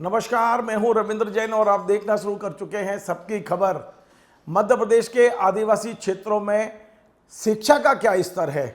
नमस्कार, मैं हूं रविंद्र जैन और आप देखना शुरू कर चुके हैं सबकी खबर। मध्य प्रदेश के आदिवासी क्षेत्रों में शिक्षा का क्या स्तर है,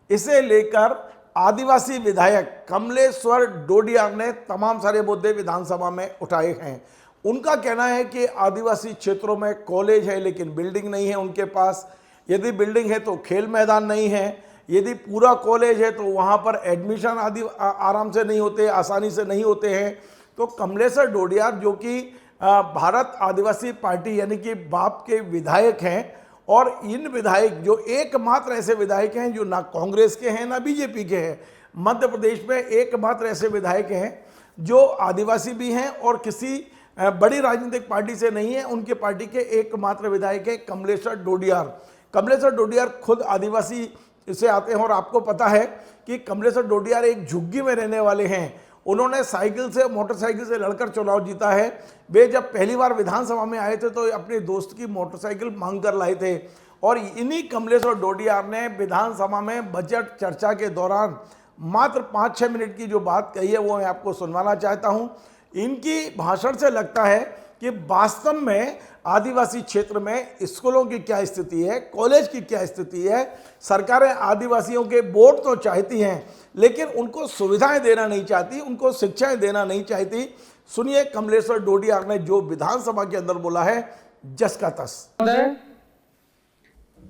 इसे लेकर आदिवासी विधायक कमलेश्वर डोडियार ने तमाम सारे मुद्दे विधानसभा में उठाए हैं। उनका कहना है कि आदिवासी क्षेत्रों में कॉलेज है लेकिन बिल्डिंग नहीं है उनके पास। यदि बिल्डिंग है तो खेल मैदान नहीं है, यदि पूरा कॉलेज है तो वहाँ पर एडमिशन आदि आराम से नहीं होते, आसानी से नहीं होते हैं। तो कमलेश्वर डोडियार जो कि भारत आदिवासी पार्टी यानी कि बाप के विधायक हैं, और इन विधायक जो एकमात्र ऐसे विधायक हैं जो ना कांग्रेस के हैं ना बीजेपी के हैं, मध्य प्रदेश में एकमात्र ऐसे विधायक हैं जो आदिवासी भी हैं और किसी बड़ी राजनीतिक पार्टी से नहीं है। उनके पार्टी के एकमात्र विधायक हैं कमलेश्वर डोडियार। कमलेश्वर डोडियार खुद आदिवासी से आते हैं और आपको पता है कि कमलेश्वर डोडियार एक झुग्गी में रहने वाले हैं। उन्होंने साइकिल से, मोटरसाइकिल से लड़कर चुनाव जीता है। वे जब पहली बार विधानसभा में आए थे तो अपने दोस्त की मोटरसाइकिल मांग कर लाए थे। और इन्हीं कमलेश्वर डोडियार ने विधानसभा में बजट चर्चा के दौरान मात्र 5-6 मिनट की जो बात कही है वो मैं आपको सुनवाना चाहता हूं। इनकी भाषण से लगता है कि वास्तव में आदिवासी क्षेत्र में स्कूलों की क्या स्थिति है, कॉलेज की क्या स्थिति है। सरकारें आदिवासियों के वोट तो चाहती हैं लेकिन उनको सुविधाएं देना नहीं चाहती, उनको शिक्षाएं देना नहीं चाहती। सुनिए कमलेश्वर डोडियार ने जो विधानसभा के अंदर बोला है, जस का तस।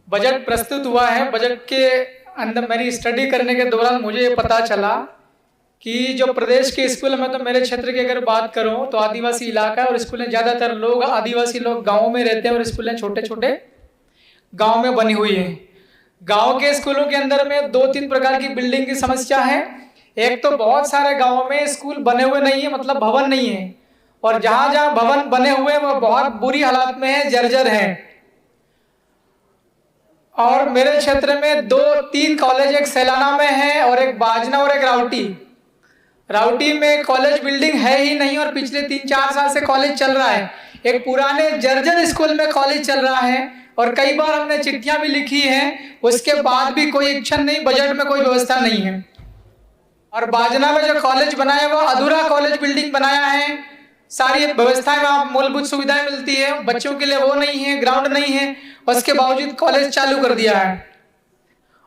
बजट प्रस्तुत हुआ है। बजट के अंदर मेरी स्टडी करने के दौरान मुझे ये पता चला कि जो प्रदेश के स्कूल में, तो मेरे क्षेत्र की अगर बात करूं तो आदिवासी इलाका है और स्कूलें ज्यादातर लोग आदिवासी लोग गाँव में रहते हैं और स्कूलें छोटे छोटे गाँव में बनी हुई है। गांव के स्कूलों के अंदर में 2-3 प्रकार की बिल्डिंग की समस्या है। एक तो बहुत सारे गांवों में स्कूल बने हुए नहीं है, मतलब भवन नहीं है, और जहां जहां भवन बने हुए हैं वो बहुत बुरी हालत में है, जर्जर है। और मेरे क्षेत्र में 2-3 कॉलेज, एक सैलाना में है और एक बाजना और एक राउटी में कॉलेज बिल्डिंग है ही नहीं और पिछले 3-4 साल से कॉलेज चल रहा है। एक पुराने जर्जर स्कूल में कॉलेज चल रहा है और कई बार हमने चिट्ठियां भी लिखी हैं, उसके बाद भी कोई एक्शन नहीं, बजट में कोई व्यवस्था नहीं है। और बाजना में जो कॉलेज बनाया वो अधूरा कॉलेज बिल्डिंग बनाया है। सारी व्यवस्थाएं वहाँ मूलभूत सुविधाएं मिलती है, बच्चों के लिए वो नहीं है, ग्राउंड नहीं है, उसके बावजूद कॉलेज चालू कर दिया है।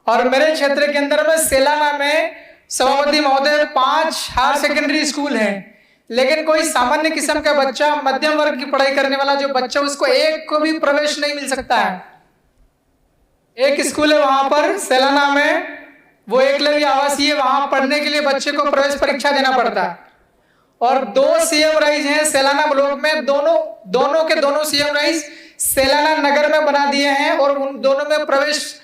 और मेरे क्षेत्र के अंदर में सेलाना में सभापति महोदय 5 हायर सेकेंडरी स्कूल है, लेकिन कोई सामान्य किस्म का बच्चा, मध्यम वर्ग की पढ़ाई करने वाला जो बच्चा, उसको एक को भी प्रवेश नहीं मिल सकता है। एक स्कूल है वहां पर सेलाना में, वो एकलव्य आवासीय, वहां पढ़ने के लिए बच्चे को प्रवेश परीक्षा देना पड़ता है। और 2 सीएम राइज हैं सेलाना ब्लॉक में, दोनों के दोनों सीएम राइज सेलाना नगर में बना दिए हैं और उन दोनों में प्रवेश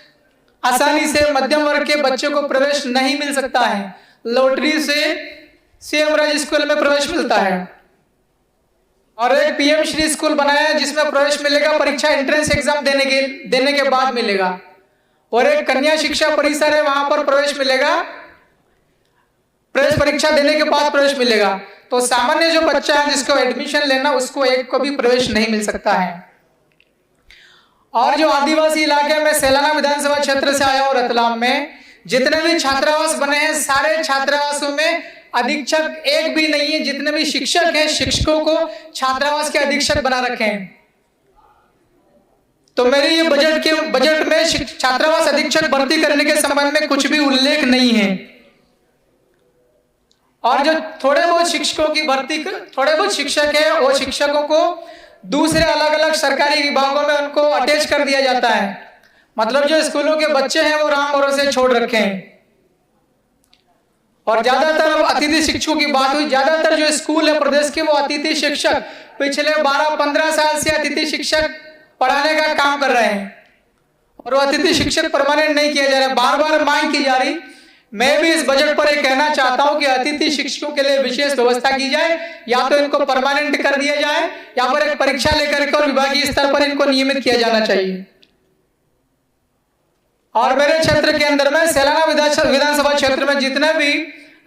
आसानी से मध्यम वर्ग के बच्चे को प्रवेश नहीं मिल सकता है। लॉटरी से सीएम राइज स्कूल में प्रवेश मिलता है। और एक पीएम श्री स्कूल बनाया है जिसमें प्रवेश मिलेगा, परीक्षा एंट्रेंस एग्जाम देने के बाद मिलेगा। और एक कन्या शिक्षा परिसर है, वहां पर प्रवेश मिलेगा, प्रवेश परीक्षा देने के बाद प्रवेश मिलेगा। तो सामान्य जो बच्चा है जिसको एडमिशन लेना, उसको एक को भी प्रवेश नहीं मिल सकता है। और जो आदिवासी इलाके में सेलाना विधानसभा क्षेत्र से आया हूं, रतलाम में जितने भी छात्रावास बने हैं, सारे छात्रावासों में अधीक्षक एक भी नहीं है। जितने भी शिक्षक हैं, शिक्षकों को छात्रावास के अधीक्षक बना रखे हैं। तो मेरे ये बजट में छात्रावास अधीक्षक भर्ती करने के संबंध में कुछ भी उल्लेख नहीं है। और जो थोड़े बहुत शिक्षकों की भर्ती, थोड़े बहुत शिक्षक है, वो शिक्षकों को दूसरे अलग अलग सरकारी विभागों में उनको अटैच कर दिया जाता है। मतलब जो स्कूलों के बच्चे हैं वो राम भरोसे छोड़ रखे हैं। और ज्यादातर, अब अतिथि शिक्षकों की बात हुई, ज्यादातर जो स्कूल है प्रदेश के वो अतिथि शिक्षक पिछले 12-15 साल से अतिथि शिक्षक पढ़ाने का काम कर रहे हैं और वो अतिथि शिक्षक परमानेंट नहीं किया जा रहा है। बार बार मांग की जा रही। मैं भी इस बजट पर एक कहना चाहता हूं कि अतिथि शिक्षकों के लिए विशेष व्यवस्था की जाए, या तो इनको परमानेंट कर दिया जाए या फिर एक परीक्षा लेकर के और विभागीय स्तर पर इनको नियमित किया जाना चाहिए। और मेरे क्षेत्र के अंदर में सेलाना विधानसभा क्षेत्र में जितने भी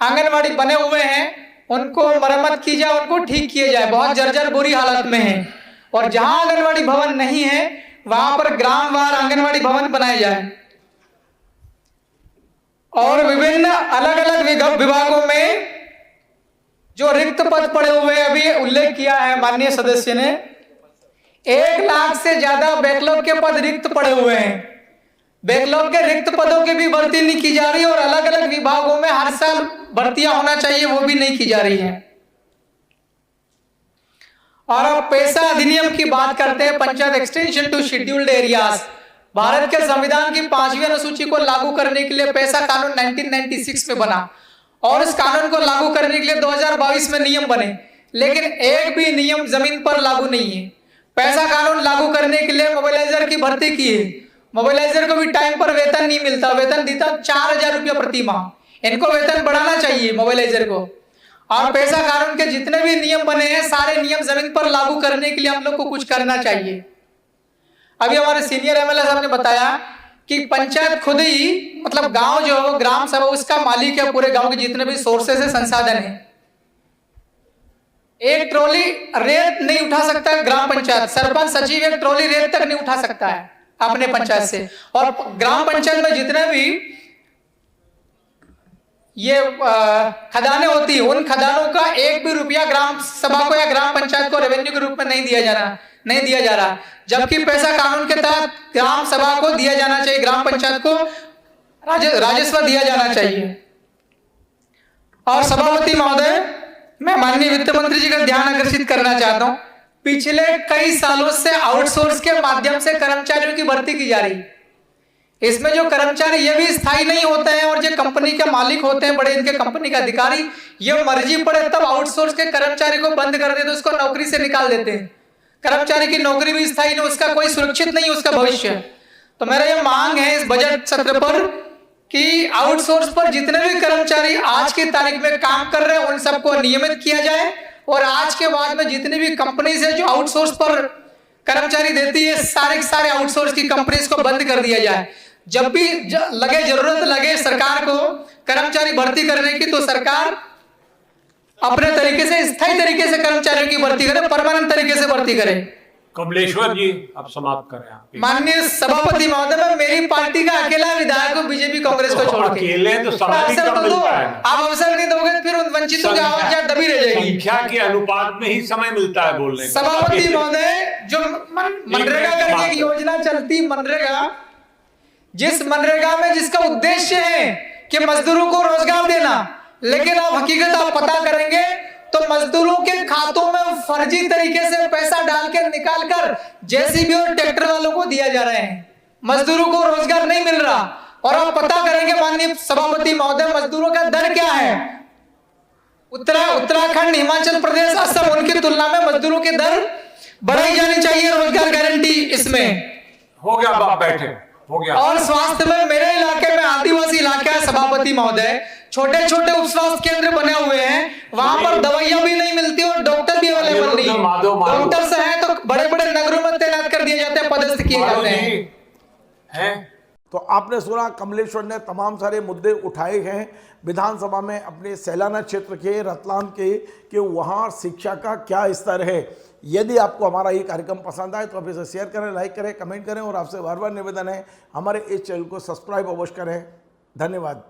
आंगनवाड़ी बने हुए हैं उनको मरम्मत की जाए, उनको ठीक किए जाए, बहुत जर्जर बुरी हालत में है। और जहां आंगनवाड़ी भवन नहीं है वहां पर ग्रामवार आंगनवाड़ी भवन बनाए जाए। और विभिन्न अलग अलग विभागों में जो रिक्त पद पड़े हुए हैं, अभी उल्लेख किया है माननीय सदस्य ने, 1 लाख से ज्यादा बैकलॉग के पद रिक्त पड़े हुए हैं। बैकलॉग के रिक्त पदों की भी भर्ती नहीं की जा रही और अलग अलग विभागों में हर साल भर्तियां होना चाहिए वो भी नहीं की जा रही है। और अब पैसा अधिनियम की बात करते हैं। Panchayat extension to scheduled areas, Bharat के संविधान की 5वीं अनुसूची को लागू करने के लिए पैसा कानून 1996 में बना और इस कानून को लागू करने के लिए 2022 में नियम बने, लेकिन एक भी नियम जमीन पर लागू नहीं है। पैसा कानून लागू करने के लिए मोबिलाइजर की भर्ती की है, मोबिलाइजर को भी टाइम पर वेतन नहीं मिलता, वेतन देता 4000 रुपया प्रति माह। इनको वेतन बढ़ाना चाहिए मोबिलाइजर को। और पैसा कानून के जितने भी नियम बने हैं सारे नियम जमीन पर लागू करने के लिए हम लोग को कुछ करना चाहिए। अभी हमारे सीनियर एमएलए साहब ने बताया कि पंचायत खुद ही, मतलब गांव जो ग्राम सभा उसका मालिक है, पूरे गांव के जितने भी सोर्सेस है, संसाधन है। एक ट्रॉली रेत नहीं उठा सकता है ग्राम पंचायत, सरपंच सचिव एक ट्रॉली रेत तक नहीं उठा सकता है अपने पंचायत से। और ग्राम पंचायत में जितने भी ये खदानें होती है, उन खदानों का 1 भी रुपया ग्राम सभा को या ग्राम पंचायत को रेवेन्यू के रूप में नहीं दिया जा रहा, जबकि पैसा कानून के तहत ग्राम सभा को दिया जाना चाहिए, ग्राम पंचायत को राजस्व दिया जाना चाहिए। और सभापति महोदय, मैं माननीय वित्त मंत्री जी का ध्यान आकर्षित करना चाहता हूं, पिछले कई सालों से आउटसोर्स के माध्यम से कर्मचारियों की भर्ती की जा रही। इसमें जो कर्मचारी ये भी स्थायी नहीं होते हैं और जो कंपनी के मालिक होते हैं, बड़े इनके कंपनी के अधिकारी, ये मर्जी पड़े तब आउटसोर्स के कर्मचारी को बंद कर देते, उसको नौकरी से निकाल देते हैं। कर्मचारी की नौकरी भी स्थायी नहीं, उसका कोई सुरक्षित नहीं उसका भविष्य। तो मेरा ये मांग है इस बजट सत्र पर कि आउटसोर्स पर जितने भी कर्मचारी आज की तारीख में काम कर रहे हैं उन सबको नियमित किया जाए और आज के बाद में जितनी भी कंपनी से जो आउटसोर्स पर कर्मचारी देती है सारे आउटसोर्स की कंपनीज को बंद कर दिया जाए। जब भी लगे जरूरत लगे सरकार को कर्मचारी भर्ती करने की, तो सरकार अपने तरीके से स्थायी तरीके से कर्मचारियों की भर्ती करे, परमानेंट तरीके से भर्ती करे। कमलेश्वर जी आप समाप्त करें। आप माननीय सभापति महोदय, मैं मेरी पार्टी का अकेला विधायक हूँ बीजेपी कांग्रेस को छोड़ के। अकेले तो आप अवसर नहीं दोगे फिर उन वंचितों की आवाज दबी रह जाएगी। संख्या के अनुपात में ही समय मिलता है बोलने का। सभापति महोदय, जो मनरेगा करके एक योजना चलती, मनरेगा, जिस मनरेगा में जिसका उद्देश्य है कि मजदूरों को रोजगार देना, लेकिन अब हकीकत आप पता करेंगे तो मजदूरों के खातों में फर्जी तरीके से पैसा डाल के निकाल कर जेसीबी और ट्रैक्टर वालों को दिया जा रहे हैं। मजदूरों को रोजगार नहीं मिल रहा। और आप पता करेंगे माननीय सभापति महोदय, मजदूरों का दर क्या है। उत्तराखंड, हिमाचल प्रदेश, असम, उनकी तुलना में मजदूरों की दर बढ़ाई जानी चाहिए। रोजगार गारंटी इसमें हो गया, आप बैठे हो गया। और स्वास्थ्य में मेरे इलाके में आदिवासी इलाका है सभापति महोदय, छोटे छोटे उप स्वास्थ्य केंद्र बने हुए हैं, वहां पर दवाइयां भी नहीं मिलती और डॉक्टर भी अवेलेबल नहीं है। डॉक्टर्स हैं तो बड़े बड़े नगरों में तैनात कर दिए जाते हैं, पदस्थ किए जाते हैं। तो आपने सुना, कमलेश्वर ने तमाम सारे मुद्दे उठाए हैं विधानसभा में अपने सैलाना क्षेत्र के, रतलाम के, कि वहाँ शिक्षा का क्या स्तर है। यदि आपको हमारा ये कार्यक्रम पसंद आए तो आप इसे शेयर करें, लाइक करें, कमेंट करें और आपसे बार बार निवेदन है हमारे इस चैनल को सब्सक्राइब अवश्य करें। धन्यवाद।